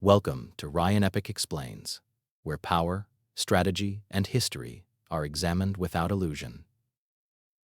Welcome to Ryan Epic Explains, where power, strategy, and history are examined without illusion.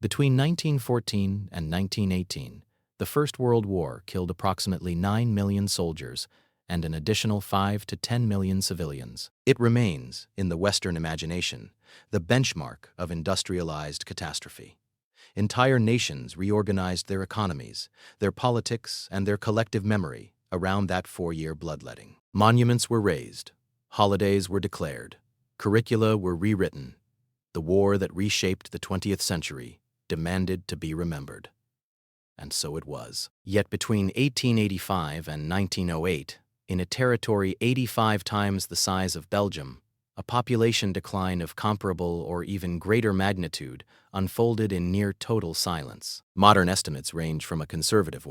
Between 1914 and 1918, the First World War killed approximately 9 million soldiers and an additional 5 to 10 million civilians. It remains, in the Western imagination, the benchmark of industrialized catastrophe. Entire nations reorganized their economies, their politics, and their collective memory around that 4-year bloodletting. Monuments were raised, holidays were declared, curricula were rewritten. The war that reshaped the 20th century demanded to be remembered. And so it was. Yet between 1885 and 1908, in a territory 85 times the size of Belgium, a population decline of comparable or even greater magnitude unfolded in near total silence. Modern estimates range from a conservative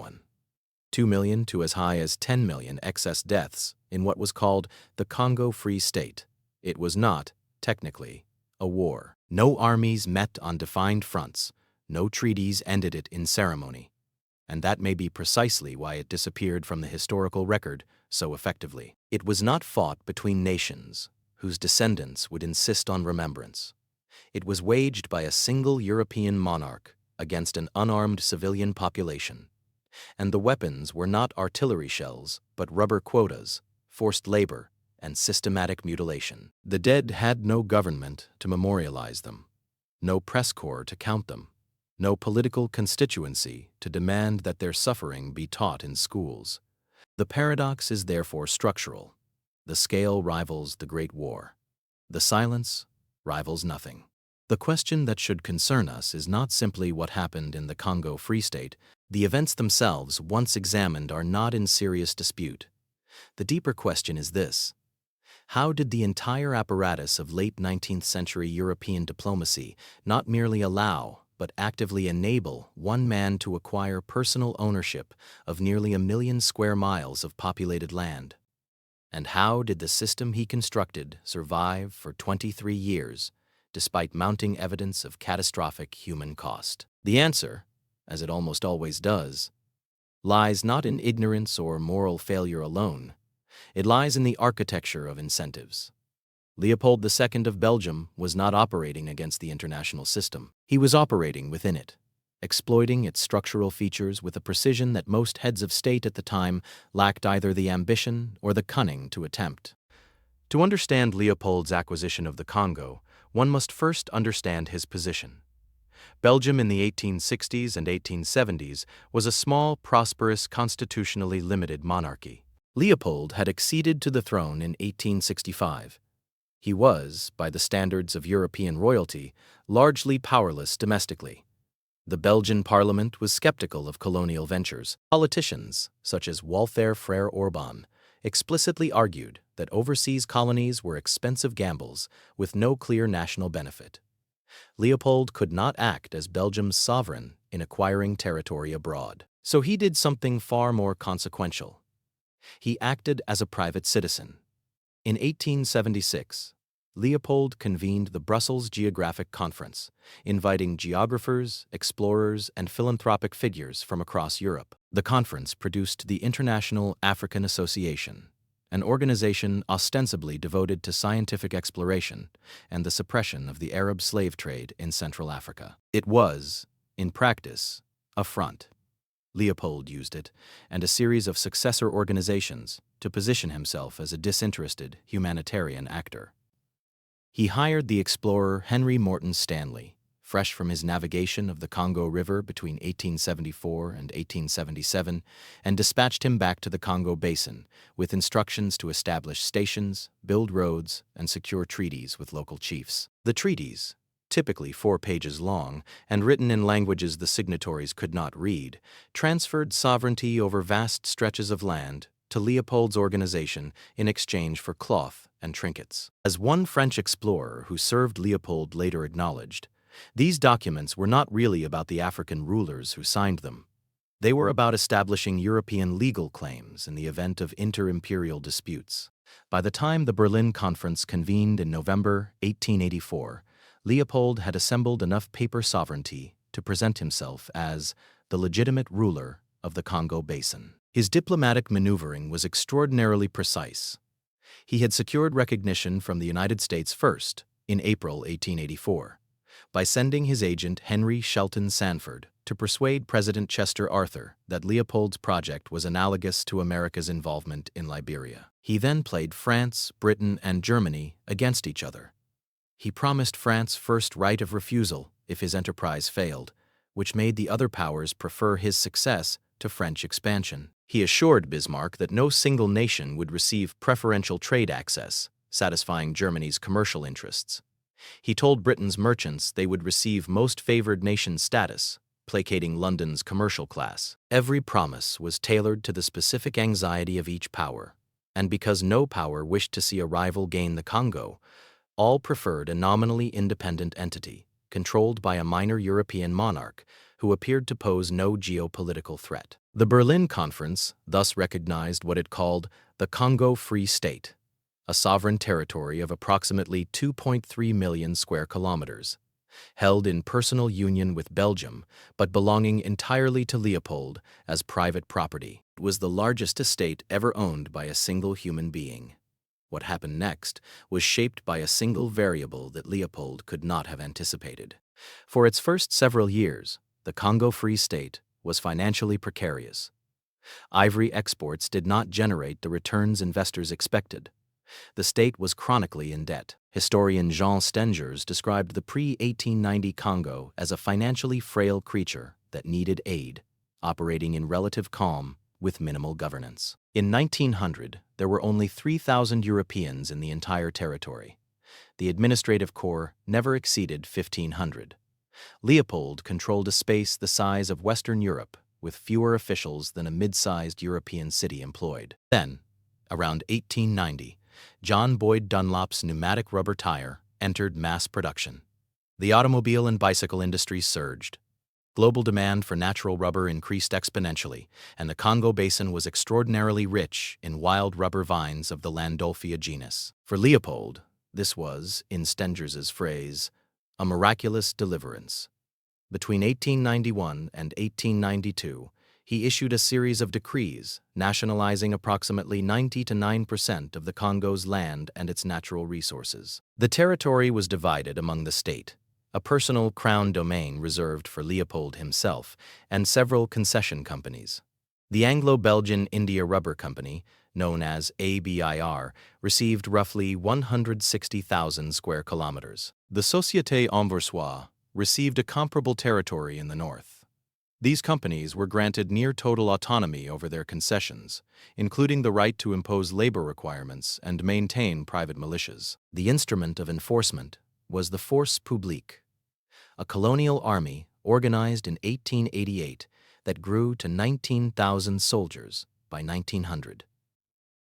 2 million to as high as 10 million excess deaths in what was called the Congo Free State. It was not, technically, a war. No armies met on defined fronts, no treaties ended it in ceremony. And that may be precisely why it disappeared from the historical record so effectively. It was not fought between nations, whose descendants would insist on remembrance. It was waged by a single European monarch against an unarmed civilian population. And the weapons were not artillery shells, but rubber quotas, forced labor, and systematic mutilation. The dead had no government to memorialize them, no press corps to count them, no political constituency to demand that their suffering be taught in schools. The paradox is therefore structural. The scale rivals the Great War. The silence rivals nothing. The question that should concern us is not simply what happened in the Congo Free State. The events themselves, once examined, are not in serious dispute. The deeper question is this: how did the entire apparatus of late 19th century European diplomacy not merely allow, but actively enable one man to acquire personal ownership of nearly 1 million square miles of populated land? And how did the system he constructed survive for 23 years, despite mounting evidence of catastrophic human cost? The answer, as it almost always does, lies not in ignorance or moral failure alone. It lies in the architecture of incentives. Leopold II of Belgium was not operating against the international system. He was operating within it, exploiting its structural features with a precision that most heads of state at the time lacked either the ambition or the cunning to attempt. To understand Leopold's acquisition of the Congo, one must first understand his position. Belgium in the 1860s and 1870s was a small, prosperous, constitutionally limited monarchy. Leopold had acceded to the throne in 1865. He was, by the standards of European royalty, largely powerless domestically. The Belgian parliament was skeptical of colonial ventures. Politicians, such as Walther Frere Orban, explicitly argued that overseas colonies were expensive gambles with no clear national benefit. Leopold could not act as Belgium's sovereign in acquiring territory abroad. So he did something far more consequential. He acted as a private citizen. In 1876, Leopold convened the Brussels Geographic Conference, inviting geographers, explorers, and philanthropic figures from across Europe. The conference produced the International African Association, an organization ostensibly devoted to scientific exploration and the suppression of the Arab slave trade in Central Africa. It was, in practice, a front. Leopold used it, and a series of successor organizations, to position himself as a disinterested humanitarian actor. He hired the explorer Henry Morton Stanley, fresh from his navigation of the Congo River between 1874 and 1877, and dispatched him back to the Congo Basin with instructions to establish stations, build roads, and secure treaties with local chiefs. The treaties, typically 4 pages long and written in languages the signatories could not read, transferred sovereignty over vast stretches of land to Leopold's organization in exchange for cloth and trinkets. As one French explorer who served Leopold later acknowledged, these documents were not really about the African rulers who signed them. They were about establishing European legal claims in the event of inter-imperial disputes. By the time the Berlin Conference convened in November 1884, Leopold had assembled enough paper sovereignty to present himself as the legitimate ruler of the Congo Basin. His diplomatic maneuvering was extraordinarily precise. He had secured recognition from the United States first, in April 1884, by sending his agent Henry Shelton Sanford to persuade President Chester Arthur that Leopold's project was analogous to America's involvement in Liberia. He then played France, Britain, and Germany against each other. He promised France first right of refusal if his enterprise failed, which made the other powers prefer his success to French expansion. He assured Bismarck that no single nation would receive preferential trade access, satisfying Germany's commercial interests. He told Britain's merchants they would receive most favored nation status, placating London's commercial class. Every promise was tailored to the specific anxiety of each power, and because no power wished to see a rival gain the Congo, all preferred a nominally independent entity, controlled by a minor European monarch who appeared to pose no geopolitical threat. The Berlin Conference thus recognized what it called the Congo Free State, a sovereign territory of approximately 2.3 million square kilometers, held in personal union with Belgium but belonging entirely to Leopold as private property. It was the largest estate ever owned by a single human being. What happened next was shaped by a single variable that Leopold could not have anticipated. For its first several years, the Congo Free State was financially precarious. Ivory exports did not generate the returns investors expected. The state was chronically in debt. Historian Jean Stengers described the pre-1890 Congo as a financially frail creature that needed aid, operating in relative calm with minimal governance. In 1900, there were only 3,000 Europeans in the entire territory. The administrative corps never exceeded 1,500. Leopold controlled a space the size of Western Europe, with fewer officials than a mid-sized European city employed. Then, around 1890, John Boyd Dunlop's pneumatic rubber tire entered mass production. The automobile and bicycle industries surged. Global demand for natural rubber increased exponentially, and the Congo Basin was extraordinarily rich in wild rubber vines of the Landolphia genus. For Leopold, this was, in Stengers's phrase, a miraculous deliverance. Between 1891 and 1892, he issued a series of decrees nationalizing approximately 99% of the Congo's land and its natural resources. The territory was divided among the state, a personal crown domain reserved for Leopold himself, and several concession companies. The Anglo-Belgian India Rubber Company, known as ABIR, received roughly 160,000 square kilometers. The Société Anversoise received a comparable territory in the north. These companies were granted near-total autonomy over their concessions, including the right to impose labor requirements and maintain private militias. The instrument of enforcement was the Force Publique, a colonial army organized in 1888 that grew to 19,000 soldiers by 1900.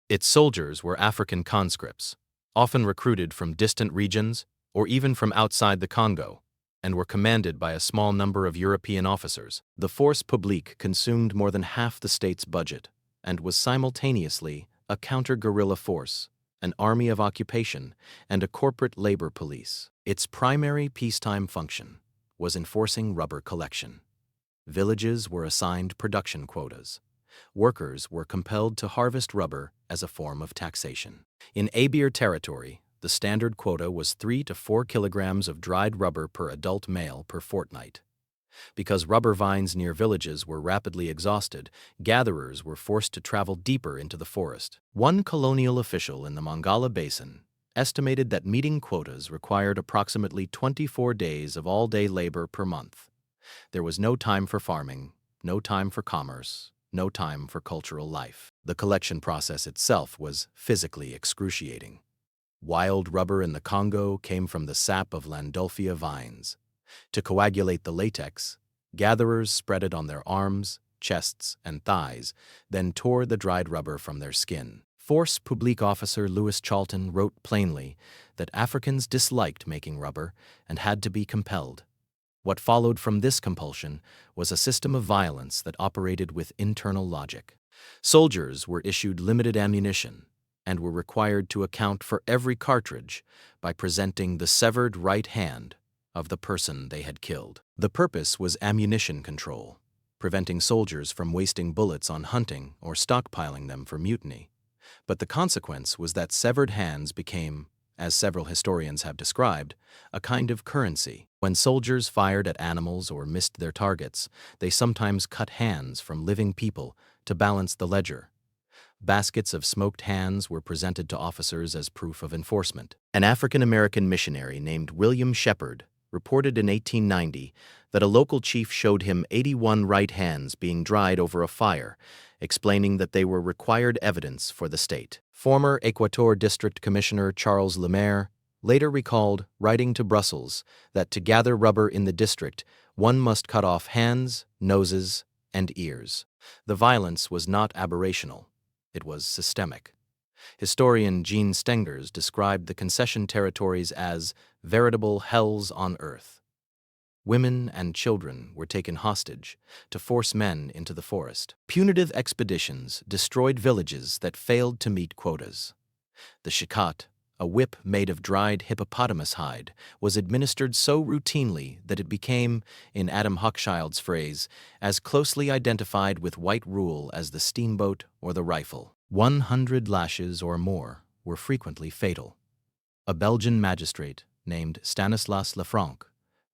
Its soldiers were African conscripts, often recruited from distant regions or even from outside the Congo, and were commanded by a small number of European officers. The Force Publique consumed more than half the state's budget and was simultaneously a counter-guerrilla force, an army of occupation, and a corporate labor police. Its primary peacetime function was enforcing rubber collection. Villages were assigned production quotas. Workers were compelled to harvest rubber as a form of taxation. In ABIR territory, the standard quota was 3 to 4 kilograms of dried rubber per adult male per fortnight. Because rubber vines near villages were rapidly exhausted, gatherers were forced to travel deeper into the forest. One colonial official in the Mongala Basin estimated that meeting quotas required approximately 24 days of all-day labor per month. There was no time for farming, no time for commerce, no time for cultural life. The collection process itself was physically excruciating. Wild rubber in the Congo came from the sap of Landolphia vines. To coagulate the latex, gatherers spread it on their arms, chests, and thighs, then tore the dried rubber from their skin. Force Publique officer Louis Charlton wrote plainly that Africans disliked making rubber and had to be compelled. What followed from this compulsion was a system of violence that operated with internal logic. Soldiers were issued limited ammunition and were required to account for every cartridge by presenting the severed right hand of the person they had killed. The purpose was ammunition control. preventing soldiers from wasting bullets on hunting or stockpiling them for mutiny. But the consequence was that severed hands became, as several historians have described, a kind of currency. When soldiers fired at animals or missed their targets, they sometimes cut hands from living people to balance the ledger. Baskets of smoked hands were presented to officers as proof of enforcement. An African-American missionary named William Shepherd reported in 1890 that a local chief showed him 81 right hands being dried over a fire, explaining that they were required evidence for the state. Former Equator District Commissioner Charles Lemaire later recalled, writing to Brussels, that to gather rubber in the district, one must cut off hands, noses, and ears. The violence was not aberrational. It was systemic. Historian Jean Stengers described the concession territories as veritable hells on earth. Women and children were taken hostage to force men into the forest. Punitive expeditions destroyed villages that failed to meet quotas. The shikat, a whip made of dried hippopotamus hide, was administered so routinely that it became, in Adam Hochschild's phrase, as closely identified with white rule as the steamboat or the rifle. 100 lashes or more were frequently fatal. A Belgian magistrate named Stanislas Lefranc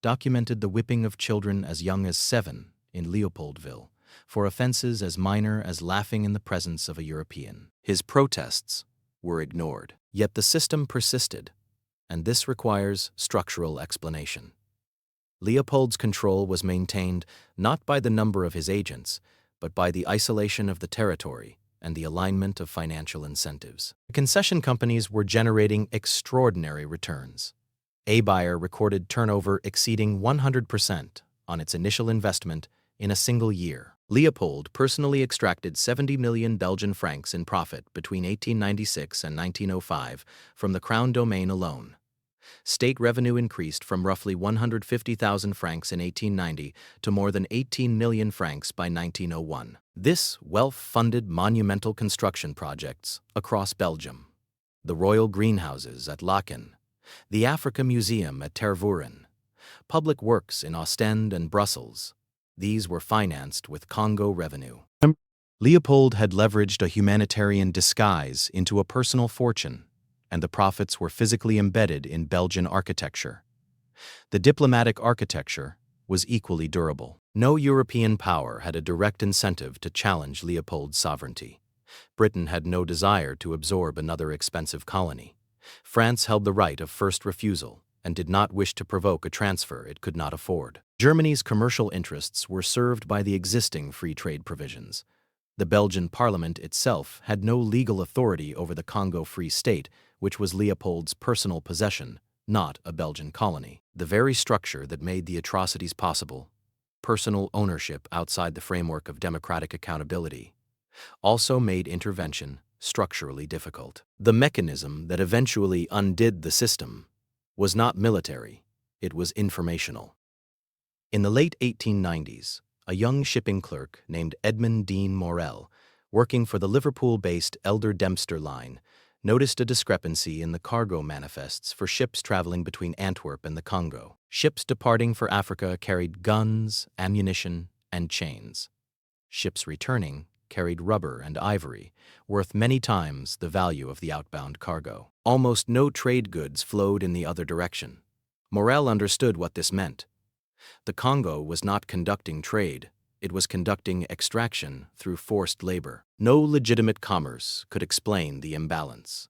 documented the whipping of children as young as 7 in Leopoldville for offenses as minor as laughing in the presence of a European. His protests were ignored. Yet the system persisted, and this requires structural explanation. Leopold's control was maintained not by the number of his agents, but by the isolation of the territory and the alignment of financial incentives. The concession companies were generating extraordinary returns. A buyer recorded turnover exceeding 100% on its initial investment in a single year. Leopold personally extracted 70 million Belgian francs in profit between 1896 and 1905 from the Crown domain alone. State revenue increased from roughly 150,000 francs in 1890 to more than 18 million francs by 1901. This wealth funded monumental construction projects across Belgium: the Royal Greenhouses at Laeken, the Africa Museum at Tervuren, public works in Ostend and Brussels. These were financed with Congo revenue. Leopold had leveraged a humanitarian disguise into a personal fortune, and the profits were physically embedded in Belgian architecture. The diplomatic architecture was equally durable. No European power had a direct incentive to challenge Leopold's sovereignty. Britain had no desire to absorb another expensive colony. France held the right of first refusal and did not wish to provoke a transfer it could not afford. Germany's commercial interests were served by the existing free trade provisions. The Belgian parliament itself had no legal authority over the Congo Free State, which was Leopold's personal possession, not a Belgian colony. The very structure that made the atrocities possible, personal ownership outside the framework of democratic accountability, also made intervention structurally difficult. The mechanism that eventually undid the system was not military, it was informational. In the late 1890s, a young shipping clerk named Edmund Dean Morel, working for the Liverpool-based Elder Dempster Line, noticed a discrepancy in the cargo manifests for ships traveling between Antwerp and the Congo. Ships departing for Africa carried guns, ammunition, and chains. Ships returning carried rubber and ivory, worth many times the value of the outbound cargo. Almost no trade goods flowed in the other direction. Morel understood what this meant. The Congo was not conducting trade, it was conducting extraction through forced labor. No legitimate commerce could explain the imbalance.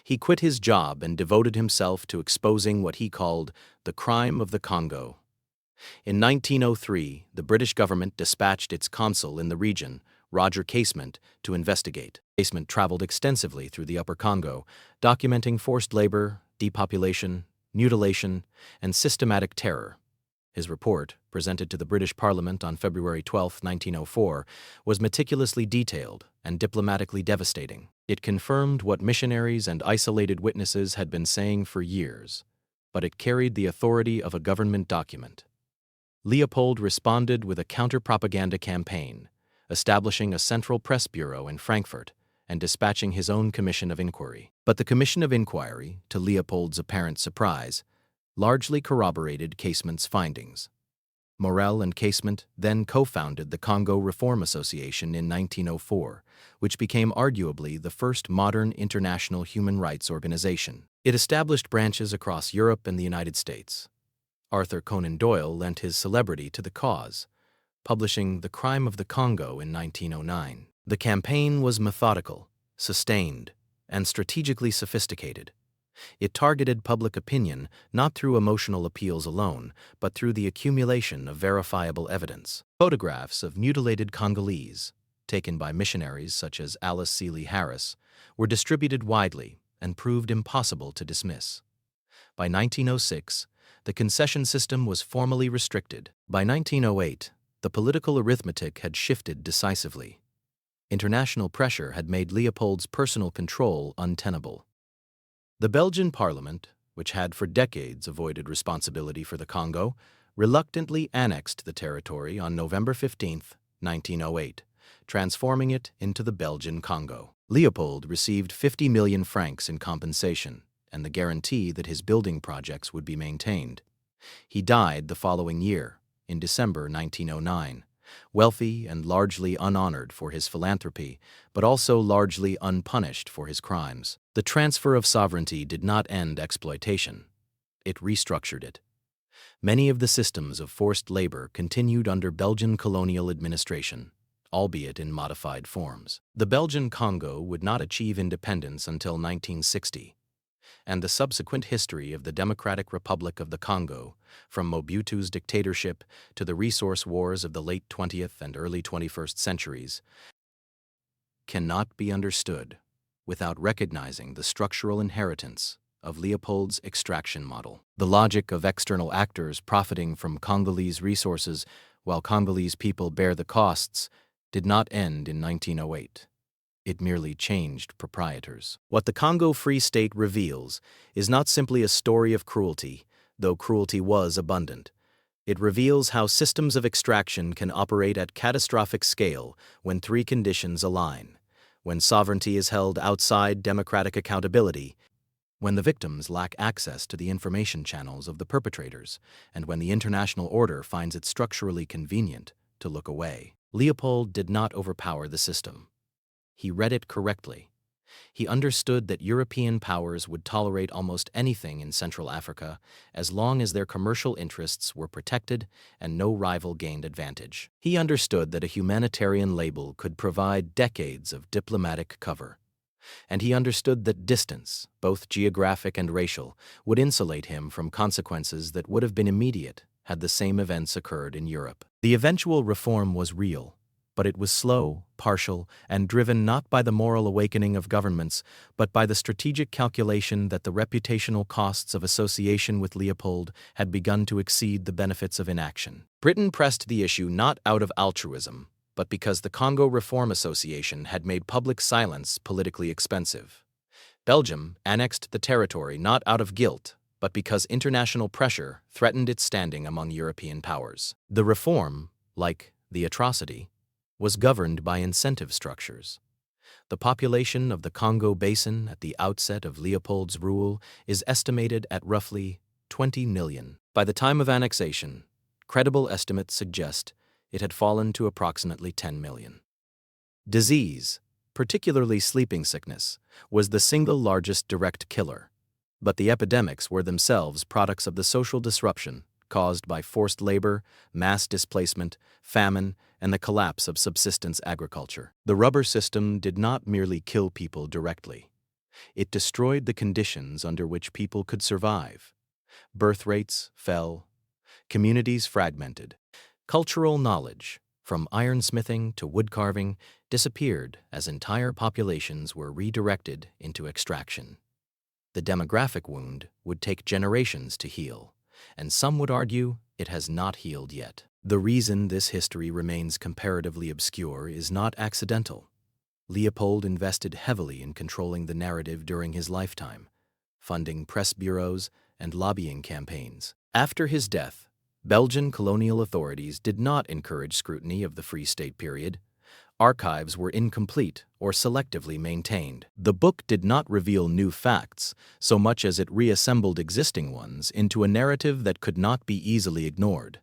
He quit his job and devoted himself to exposing what he called the crime of the Congo. In 1903, the British government dispatched its consul in the region, Roger Casement, to investigate. Casement traveled extensively through the Upper Congo, documenting forced labor, depopulation, mutilation, and systematic terror. His report, presented to the British Parliament on February 12, 1904, was meticulously detailed and diplomatically devastating. It confirmed what missionaries and isolated witnesses had been saying for years, but it carried the authority of a government document. Leopold responded with a counter-propaganda campaign, establishing a central press bureau in Frankfurt and dispatching his own commission of inquiry. But the commission of inquiry, to Leopold's apparent surprise, largely corroborated Casement's findings. Morel and Casement then co-founded the Congo Reform Association in 1904, which became arguably the first modern international human rights organization. It established branches across Europe and the United States. Arthur Conan Doyle lent his celebrity to the cause, publishing The Crime of the Congo in 1909. The campaign was methodical, sustained, and strategically sophisticated. It targeted public opinion not through emotional appeals alone, but through the accumulation of verifiable evidence. Photographs of mutilated Congolese, taken by missionaries such as Alice Seeley Harris, were distributed widely and proved impossible to dismiss. By 1906, the concession system was formally restricted. By 1908, the political arithmetic had shifted decisively. International pressure had made Leopold's personal control untenable. The Belgian parliament, which had for decades avoided responsibility for the Congo, reluctantly annexed the territory on November 15, 1908, transforming it into the Belgian Congo. Leopold received 50 million francs in compensation and the guarantee that his building projects would be maintained. He died the following year, in December 1909, wealthy and largely unhonored for his philanthropy, but also largely unpunished for his crimes. The transfer of sovereignty did not end exploitation. It restructured it. Many of the systems of forced labor continued under Belgian colonial administration, albeit in modified forms. The Belgian Congo would not achieve independence until 1960, and the subsequent history of the Democratic Republic of the Congo, from Mobutu's dictatorship to the resource wars of the late 20th and early 21st centuries, cannot be understood without recognizing the structural inheritance of Leopold's extraction model. The logic of external actors profiting from Congolese resources while Congolese people bear the costs did not end in 1908. It merely changed proprietors. What the Congo Free State reveals is not simply a story of cruelty, though cruelty was abundant. It reveals how systems of extraction can operate at catastrophic scale when three conditions align: when sovereignty is held outside democratic accountability, when the victims lack access to the information channels of the perpetrators, and when the international order finds it structurally convenient to look away. Leopold did not overpower the system. He read it correctly. He understood that European powers would tolerate almost anything in Central Africa as long as their commercial interests were protected and no rival gained advantage. He understood that a humanitarian label could provide decades of diplomatic cover. And he understood that distance, both geographic and racial, would insulate him from consequences that would have been immediate had the same events occurred in Europe. The eventual reform was real, but it was slow, partial, and driven not by the moral awakening of governments, but by the strategic calculation that the reputational costs of association with Leopold had begun to exceed the benefits of inaction. Britain pressed the issue not out of altruism, but because the Congo Reform Association had made public silence politically expensive. Belgium annexed the territory not out of guilt, but because international pressure threatened its standing among European powers. The reform, like the atrocity, was governed by incentive structures. The population of the Congo Basin at the outset of Leopold's rule is estimated at roughly 20 million. By the time of annexation, credible estimates suggest it had fallen to approximately 10 million. Disease, particularly sleeping sickness, was the single largest direct killer, but the epidemics were themselves products of the social disruption caused by forced labor, mass displacement, famine, and the collapse of subsistence agriculture. The rubber system did not merely kill people directly. It destroyed the conditions under which people could survive. Birth rates fell, communities fragmented. Cultural knowledge, from ironsmithing to woodcarving, disappeared as entire populations were redirected into extraction. The demographic wound would take generations to heal, and some would argue it has not healed yet. The reason this history remains comparatively obscure is not accidental. Leopold invested heavily in controlling the narrative during his lifetime, funding press bureaus and lobbying campaigns. After his death, Belgian colonial authorities did not encourage scrutiny of the Free State period. Archives were incomplete or selectively maintained. The book did not reveal new facts so much as it reassembled existing ones into a narrative that could not be easily ignored.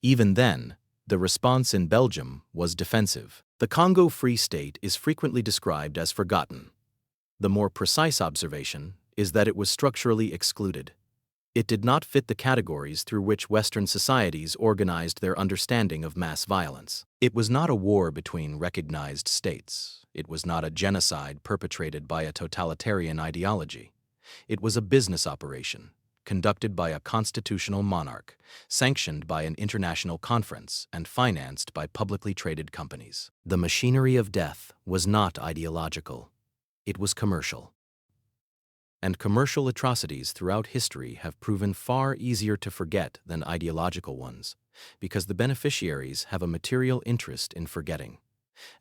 Even then, the response in Belgium was defensive. The Congo Free State is frequently described as forgotten. The more precise observation is that it was structurally excluded. It did not fit the categories through which Western societies organized their understanding of mass violence. It was not a war between recognized states. It was not a genocide perpetrated by a totalitarian ideology. It was a business operation, conducted by a constitutional monarch, sanctioned by an international conference, and financed by publicly traded companies. The machinery of death was not ideological. It was commercial. And commercial atrocities throughout history have proven far easier to forget than ideological ones, because the beneficiaries have a material interest in forgetting,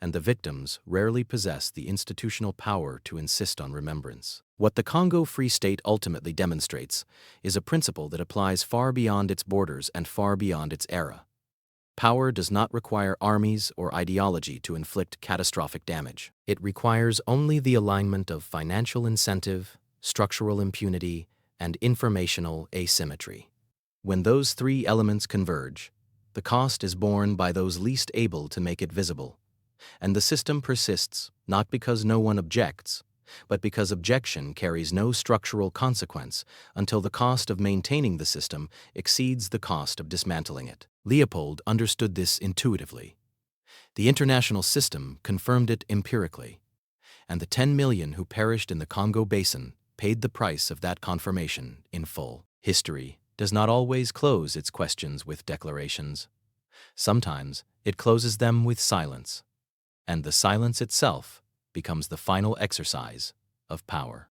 and the victims rarely possess the institutional power to insist on remembrance. What the Congo Free State ultimately demonstrates is a principle that applies far beyond its borders and far beyond its era. Power does not require armies or ideology to inflict catastrophic damage. It requires only the alignment of financial incentive, structural impunity, and informational asymmetry. When those three elements converge, the cost is borne by those least able to make it visible, and the system persists not because no one objects, but because objection carries no structural consequence until the cost of maintaining the system exceeds the cost of dismantling it. Leopold understood this intuitively. The international system confirmed it empirically, and the 10 million who perished in the Congo Basin paid the price of that confirmation in full. History does not always close its questions with declarations. Sometimes it closes them with silence, and the silence itself becomes the final exercise of power.